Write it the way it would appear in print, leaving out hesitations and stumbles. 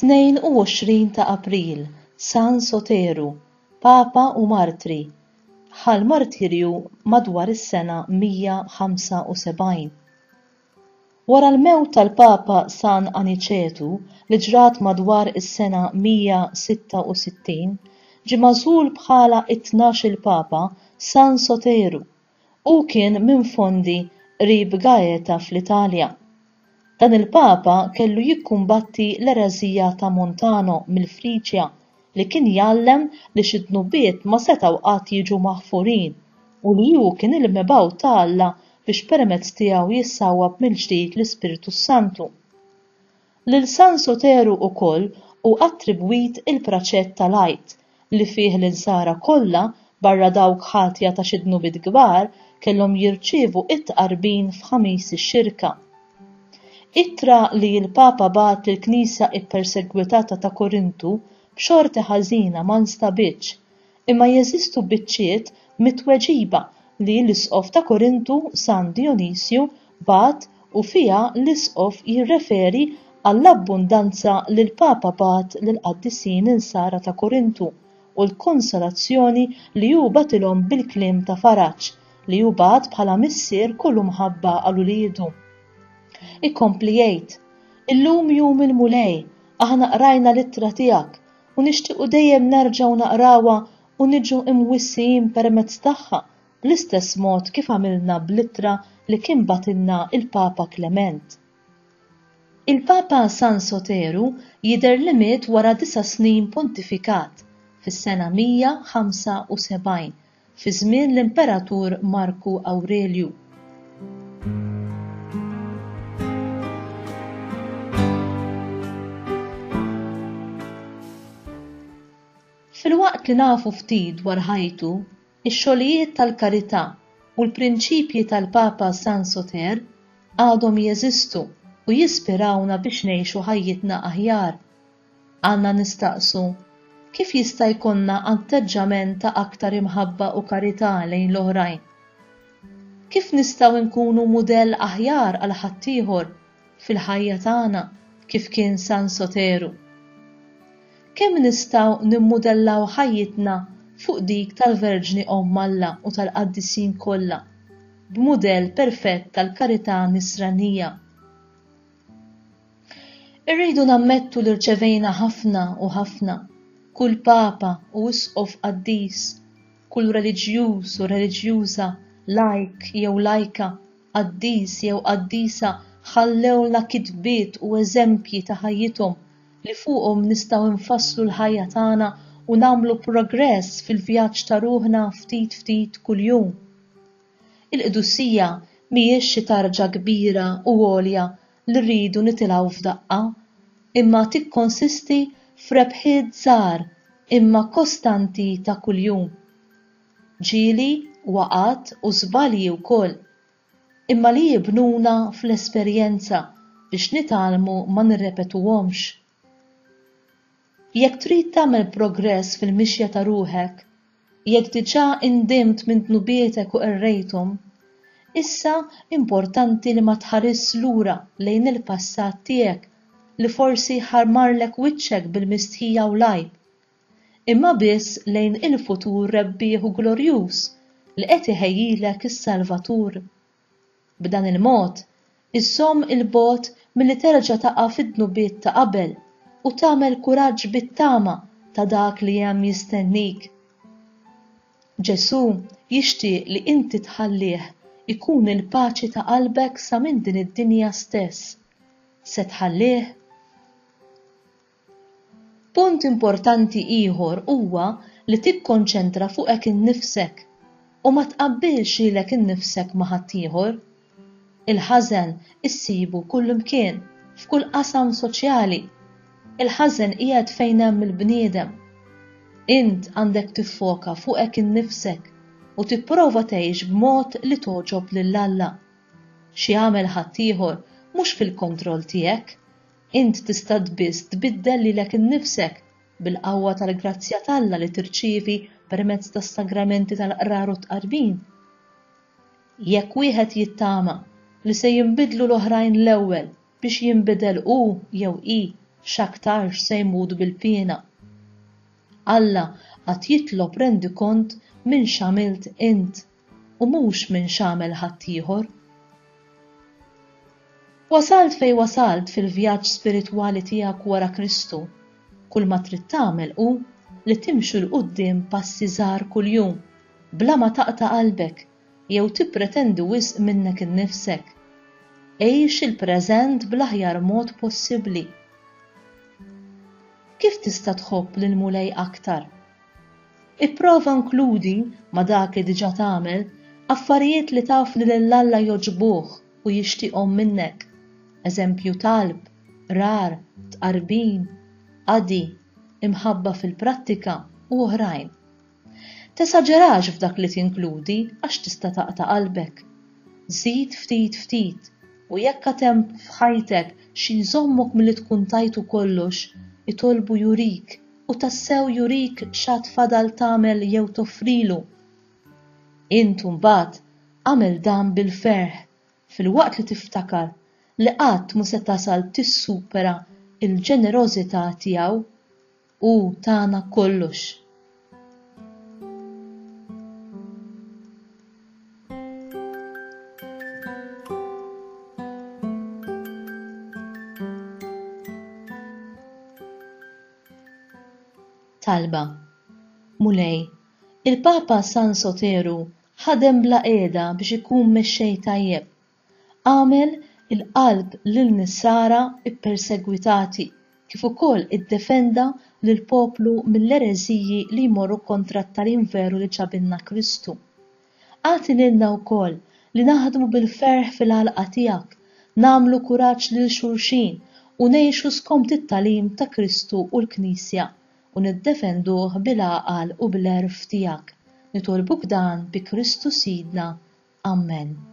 22 ta' April, San Soteru, Papa u Martri, ħal martirju madwar is-sena 175. Wara l-mewt tal-Papa San Anicetu li ġrat madwar is-sena 166, ġie magħżul bħala it-12 Papa San Soteru u kien minn fondi qrib Gaeta fl-Italja. Dan il-Papa kellu jikkumbatti l-ereżija ta' Montano mill-Friġja li kien jgħallem li xi dnubiet ma setgħu qatt jiġu maħfurin u li hu kien il-mebgħut ta' Alla biex permezz tiegħu jissawwab mill-ġdid l-Ispiritu Santu. Lil San Soteru wkoll hu attribwit il-praċett tal-Għid li fih l-insara kollha barra dawk ħatja ta' xi dnubiet kbar kellhom jirċievu it-tqarbin f'ħamis ix-xirka. Ittra li l-Papa bagħat lill-Knisja ippersegwitata ta' Korintu b'xorti ħażina ma nstabitx, imma jeżistu biċċiet mit-tweġiba li l-Isqof ta' Korintu San Dionisju bagħat u fiha l-Isqof jirreferi għall-abbundanza li l-Papa bagħat lill-Qaddisin insara ta' Korintu u l-konsolazzjoni li hu bagħtilhom bil-kliem ta' faraġġ li hu bagħat bħala missier kullu mħabba għal uliedu. Ikompli jgħid, illum jum il-mulej, aħna qrajna l-ittra tiegħek u nixtiequ dejjem nerġgħu naqrawha u niġu imwissijin permezz tagħha bl-istess mod kif għamilna bl-ittra li kien bagħtilna il-Papa Klement. Il-Papa San Soteru jidher li miet wara 9 snin pontifikat fis-sena 175 fi żmien l-Imperatur Marku Awrelju. Fil-waqt li nafu ftit dwar ħajtu, ix-xogħlijiet tal-karità u l-prinċipji tal-Papa San Soter għadhom jeżistu u jispirawna biex ngħixu ħajjitna aħjar. Għandna nistaqsu kif jista' jkollna atteġġament ta' aktar imħabba u karità lejn l-oħrajn. Kif nistgħu nkunu mudell aħjar għal ħaddieħor fil-ħajja tagħna kif kien San Soteru? Kemm nistgħu nimmudellaw ħajjitna fuq dik tal-Verġni Omm Alla u tal-Qaddisin kollha b'mudell perfett tal-karità nisranija. Irridu nammettu li rċevejna ħafna u ħafna, kull Papa u Isqof Qaddis, kull reliġjuż u reliġjuża, lajk jew lajka, qaddis jew qaddisa ħallewna kitbiet u eżempji ta' ħajjithom li fuqhom nistgħu nfasslu l-ħajja tagħna u nagħmlu progress fil-vjaġġ ta' ruħna ftit ftit kuljum. Il-Qdussija mhijiex xi tarġa kbira u għolja li rridu nitilgħu f'daqqa, imma tikkonsisti f'rebħiet żgħar imma kostanti ta' kuljum. Ġieli, waqgħat u żbalji wkoll, imma li jibnuna fl-esperjenza biex nitalmu ma nirrepetuhomx. Jekk trid tagħmel progress fil-mixja ta' ruħek, jekk diġà indimt minn dnubietek u qerrejthom, issa importanti li ma tħares lura lejn il-passat tiegħek li forsi ħarmarlek wiċċek bil-mistħija u lajb, imma biss lejn il-futur rebbieħ u glorjuż li qed iħejjilek is-Salvatur. B'dan il-mod, issom il-bogħod milli terġa' taqa' fid-dnubiet ta' qabel u tagħmel kuraġġ bit-tama ta' dak li hemm jistennik. Ġesù jixtieq li inti tħallih ikun il-paċi ta' qalbek sa minn din id-dinja stess. Se tħallih? Punt importanti ieħor huwa li tikkonċentra fuqek innifsek u ma tqabbilx lilek innifsek ma' ħaddieħor. Il-ħażen issibu kull imkien, f'kull qasam soċjali. Il-ħażen qiegħed fejn hemm il-bniedem. Int għandek tiffoka fuqek innifsek u tipprova tgħix b'mod li toġob lil Alla. Xi jagħmel ħaddieħor mhux fil-kontroll tiegħek. Int tista' biss tbiddel lilek innifsek bil-qawwa tal-grazzja t'Alla li tirċievi permezz tas-sagramenti tal-qrar u tqarbin. Jekk wieħed jittama li se jinbidlu l-oħrajn l-ewwel biex jinbidel hu jew hi x'aktarx se jmutu bil-pjena. Alla qatt jitlob rendikont minn x'għamilt int u mhux minn x'għamel ħaddieħor. Wasalt fejn wasalt fil-vjaġġ spiritwali tiegħek wara Kristu. Kull ma trid tagħmel hu li timxu l quddiem passi żgħar kuljum, bla ma taqta' qalbek jew tippretendi wisq minnek innifsek. Għejx il-preżent bl-aħjar mod possibbli. Kif tista' tħobb lil Mulej aktar? Ipprova inkludi ma' dak li diġà tagħmel affarijiet li taf li lil-Alla jogħġbuh u jixtieqhom minnek. Eżempju talb, rar, tqarribin, qadi, imħabba fil-prattika u oħrajn. Tesaġerax f'dak li tinkludi għax tista' taqta' qalbek. Żid ftit ftit u jekk hemm f'ħajtek xi jżommok milli tkun tajtu kollox, itolbu jurik u tassew jurik x'għad fadal tagħmel jew toffrilu. Int mbagħad għamel dan bil-ferħ filwaqt li tiftakar li qatt mhu se tasal tissupera il-ġenerożità tiegħu u tagħna kollox. Talba. Mulej, il-Papa San Soteru ħadem bla qiegħda biex ikun mexxej tajjeb. Għamel il-qalb lin-nisara ippersegwitati kif ukoll iddefenda lill-poplu mill-ereżiji li jmorru kontra t-tagħlim veru li ġabilna Kristu. Għati lilna wkoll li naħdmu bil-ferħ fil-ħalqa tiegħek, nagħmlu kuraġġ lil xulxin u ngħixu skont it-tagħlim ta' Kristu u l-Knisja u niddefenduh bil-għaqal u bl-għerf tiegħek. Nitolbuk dan bi Kristu Sidna. Amen.